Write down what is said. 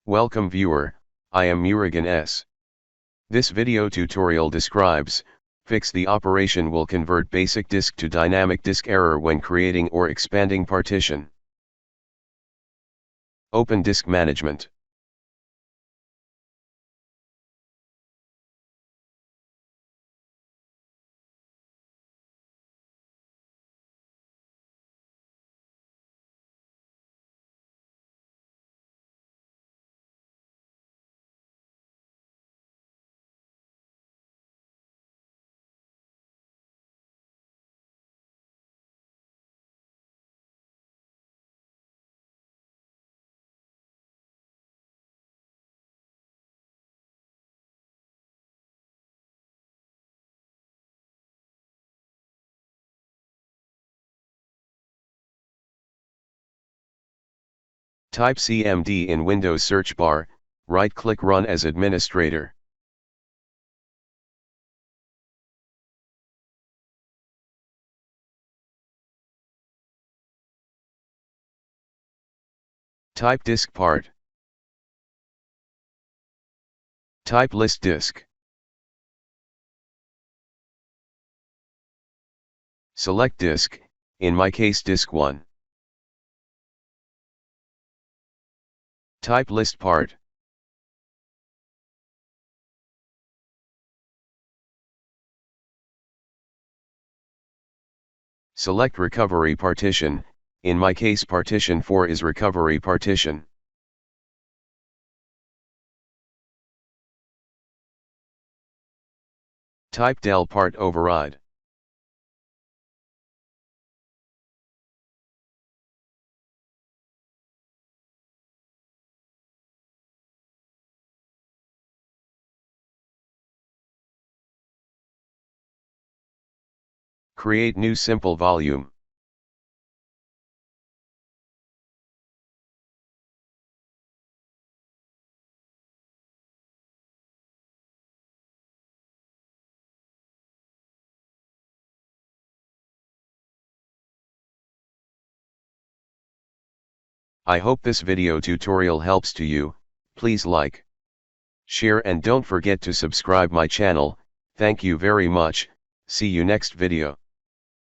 Welcome viewer, I am Murugan S. This video tutorial describes, fix the operation will convert basic disk to dynamic disk error when creating or expanding partition. Open Disk Management. Type CMD in Windows search bar, right-click Run as administrator. Type disk part. Type list disk. Select disk, in my case disk 1. Type list part. Select recovery partition, in my case partition 4 is recovery partition. Type del part override. Create new simple volume. I hope this video tutorial helps to you. Please like, share and don't forget to subscribe my channel. Thank you very much. See you next video.